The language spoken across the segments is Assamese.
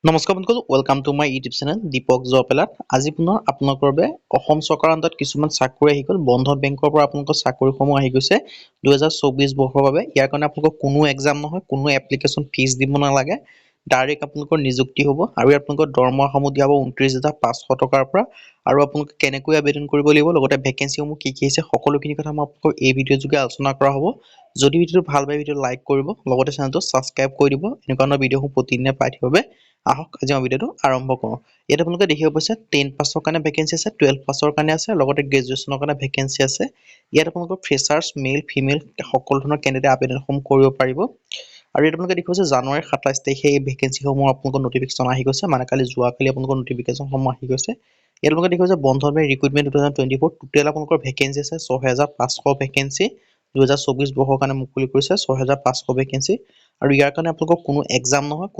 নমস্কাৰ বন্ধুসকল, welcome to my YouTube channel Deepak জপেলাত। আজি পুনৰ আপোনালোকৰ বাবে অসম চৰকাৰৰ আণ্ডাৰত কিছুমান চাকৰি আহি গ'ল। বন্ধন বেংকৰ পৰা আপোনালোকৰ চাকৰিসমূহ আহি গৈছে 2024 বৰ্ষৰ বাবে। ইয়াৰ কাৰণে আপোনালোকৰ কোনো এক্সাম নহয়, কোনো এপ্লিকেশ্যন ফিজ দিব নালাগে। ডাইৰেক্ট আপোনালোকৰ নিযুক্তি হ'ব আৰু আপোনালোকৰ দৰমহাসমূহ দিয়া হ'ব 29,500 টকাৰ পৰা। আৰু আপোনালোকে কেনেকৈ আবেদন কৰিব লাগিব, লগতে ভেকেঞ্চিসমূহ কি আহিছে, সকলোখিনি কথা মই আপোনালোকক এই ভিডিঅ'ৰ যোগে আলোচনা কৰা হ'ব। যদি ভিডিঅ'টো ভাল পায় ভিডিঅ'টো লাইক কৰিব, লগতে চেনেলটো ছাবস্ক্ৰাইব কৰি দিব। এনেকুৱা ধৰণৰ ভিডিঅ'সমূহ প্ৰতিদিনে পাই থাকিব বাবে আহক আজি মই ভিডিঅ'টো আৰম্ভ কৰোঁ। ইয়াত আপোনালোকে দেখিব পাইছে 10 পাছৰ কাৰণে ভেকেঞ্চি আছে, 12 পাছৰ কাৰণে আছে, লগতে গ্ৰেজুৱেশ্যনৰ কাৰণে ভেকেঞ্চি আছে। ইয়াত আপোনালোকৰ ফ্ৰেচাৰ্ছ, মেল, ফিমেল সকলো ধৰণৰ কেণ্ডিডেট আবেদনসমূহ কৰিব পাৰিব। আৰু ইয়াত আপোনালোকে দেখিব পাইছে জানুৱাৰী 27 তাৰিখে এই ভেকেঞ্চিসমূহ আপোনালোকৰ নটিফিকেশ্যন আহি গৈছে, মানে যোৱাকালি আপোনালোকৰ নটিফিকেশ্যনসমূহ আহি গৈছে। ইয়াত আপোনালোকে দেখিব পাইছে বন্ধন বেংক ৰিক্ৰুটমেণ্ট 2024 টোটেল আপোনালোকৰ ভেকেঞ্চি আছে 6,500 ভেকেঞ্চি। 2024 বৰ্ষৰ কাৰণে মুকলি কৰিছে 6,500 ভেকেঞ্চি। আৰু ইয়াৰ কাৰণে আপোনালোকৰ কোনো এক্সাম নহয়,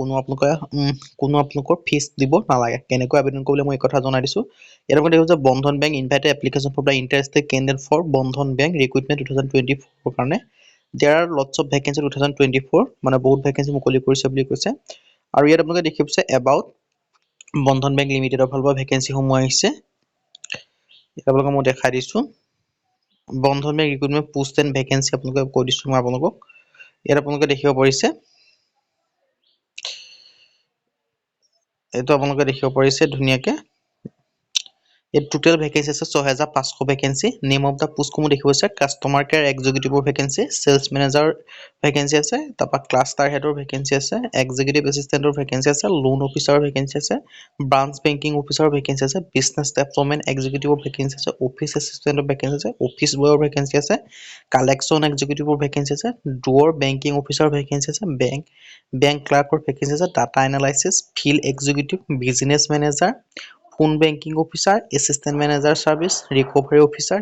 কোনো আপোনালোকৰ ফিজ দিব নালাগে। কেনেকৈ আবেদন কৰিবলৈ মই এই কথা জনাই দিছোঁ। ইয়াত আপোনালোকে দেখিব যে Bandhan bank invited application for the interested candidate for Bandhan bank recruitment 2024 কাৰণে। There are lots of vacancy 2024, মানে বহুত ভেকেঞ্চি মুকলি কৰিছে বুলি কৈছে। আৰু ইয়াত আপোনালোকে দেখিব পাইছে এবাউট বন্ধন বেংক লিমিটেডৰ ফালৰ পৰা ভেকেঞ্চিসমূহ আহিছে। ইয়াত আপোনালোকক মই দেখাই দিছোঁ। Bandhan bank recruitment post and vacancy আপোনালোকে কৈ দিছোঁ মই আপোনালোকক। ইয়াত আপোনালোকে দেখিব পাৰিছে, এইটো আপোনালোকে দেখিব পাৰিছে ধুনীয়াকে। এই টোটেল ভেকেঞ্চি আছে 6,500 ভেকেঞ্চি। নেম অফ দ্য পোষ্টসমূহ দেখিব পাইছে কাষ্টমাৰ কেয়াৰ এক্সিকিউটিভৰ ভেকেঞ্চি, চেলছ মেনেজাৰ ভেকেঞ্চি আছে, তাৰপৰা ক্লাষ্টাৰ হেডৰ ভেকেঞ্চি আছে, এক্সিকিউটিভ এছিষ্টেণ্টৰ ভেকেঞ্চি আছে, লোন অফিচাৰৰ ভেকেঞ্চি আছে, ব্ৰাঞ্চ বেংকিং অফিচাৰৰ ভেকেঞ্চি আছে, বিজনেছ ডেভেলপমেণ্ট এক্সিকিউটিভৰ ভেকেঞ্চি আছে, অফিচ এছিষ্টেণ্টৰ ভেকেঞ্চি আছে, অফিচ বয়ৰ ভেকেঞ্চি আছে, কালেকশ্যন এক্সিকিউটিভৰ ভেকেঞ্চি আছে, ডুৱৰ বেংকিং অফিচাৰৰ ভেকেঞ্চি আছে, বেংক ক্লাৰ্কৰ ভেকেঞ্চি আছে, data analysis, field executive, business manager, phone banking officer, assistant manager service, recovery officer,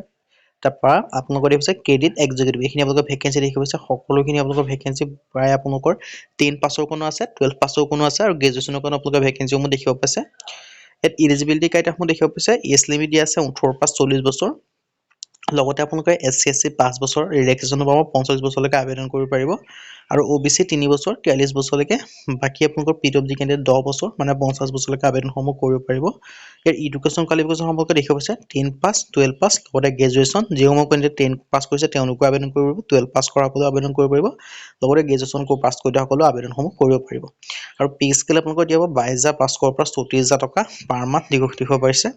তাৰপৰা আপোনালোকৰ দেখিছে ক্ৰেডিট এক্সিকিউটিভ। এইখিনি আপোনালোকৰ ভেকেঞ্চি দেখি পাইছে। সকলোখিনি আপোনালোকৰ ভেকেঞ্চি প্ৰায় আপোনালোকৰ 10 পাছৰ কোনো আছে, 12 পাছৰ কোনো আছে, আৰু গ্ৰেজুৱেশ্যনৰ কাৰণে আপোনালোকৰ ভেকেঞ্চিসমূহ দেখিব পাইছে। ইয়াত ইলিজিবিলিটি ক্ৰাইটেৰিয়াসমূহ দেখিব পাইছে। এজ লিমিট দিয়া আছে 18 পৰা 40 বছৰ। লগতে আপোনালোকে SC/SC 5 বছৰ, ৰিলেক্সেশ্যনৰ পৰা 45 বছৰলৈকে আবেদন কৰিব পাৰিব। আৰু OBC 3 বছৰ, 43 বছৰলৈকে। বাকী আপোনালোকৰ PWD কেণ্ডিডেট 10 বছৰ, মানে 50 বছৰলৈকে আবেদনসমূহ কৰিব পাৰিব। ইয়াৰ এডুকেশ্যন কোৱালিফিকেশ্যন সম্পৰ্কে দেখিব পাইছে 10 পাছ, 12 পাছ, লগতে গ্ৰেজুৱেশ্যন। যিসমূহ কেণ্ডিডেট 10 পাছ কৰিছে তেওঁলোকো আবেদন কৰিব পাৰিব, 12 পাছ কৰাসকলেও আবেদন কৰিব পাৰিব, লগতে গ্ৰেজুৱেশ্যন পাছ কৰি থকা সকলেও আবেদনসমূহ কৰিব পাৰিব। আৰু পে স্কেল আপোনালোকৰ দিয়া হ'ব 22,500 পৰা 34,000 টকা পাৰ মান্থ দিব পাৰিছে।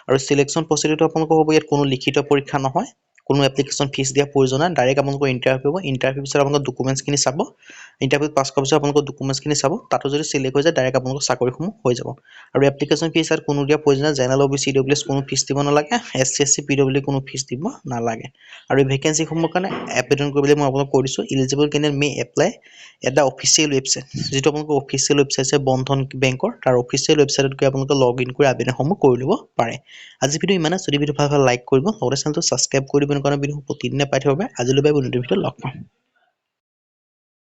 আৰু চিলেকশ্যন প্ৰচিডিউৰটো আপোনালোকৰ হ'ব, ইয়াত কোনো লিখিত পৰীক্ষা নহয়, কোনো এপ্লিকেশ্যন ফিজ দিয়া প্ৰয়োজন নাই। ডাইৰেক্ট আপোনালোকৰ ইণ্টাৰভিউ হ'ব। ইণ্টাৰভিউ পিছত আপোনালোকৰ ডকুমেণ্টছখিনি চাব। ইণ্টাৰভিউত পাছ কৰাৰ পিছত আপোনালোকৰ ডকুমেণ্টছখিনি চাব। তাতো যদি চিলেক্ট হৈ যায় ডাইৰেক্ট আপোনালোকৰ চাকৰিসমূহ হৈ যাব। আৰু এপ্লিকেশ্যন ফিজ ইয়াত কোনো দিয়া প্ৰয়োজন নাই। জেনেৰেল OBC EWS কোনো ফিজ দিব নালাগে, SC/SC PWD কোনো ফিজ দিব নালাগে। আৰু এই ভেকেঞ্চিসমূহৰ কাৰণে আবেদন কৰিবলৈ মই আপোনালোকক কৈ দিছোঁ। Eligible candidate May apply at the official website. যিটো আপোনালোকৰ অফিচিয়েল ৱেবছাইট আছে বন্ধন বেংকৰ, তাৰ অফিচিয়েল ৱেবছাইটত গৈ আপোনালোকে লগ ইন কৰি আবেদনসমূহ কৰি ল'ব পাৰে। আজি ভিডিঅ' ইমানে। যদি ভিডিঅ' ভাল লাইক কৰিব, লগতে চেনেলটো ছাবস্ক্ৰাইব কৰি দিব। এনেকুৱা ভিডিঅ' প্ৰতিদিনে পাই থাকিব বাবে আজিলৈ বাই, নতুন ভিডিঅ'ত লগ পাম।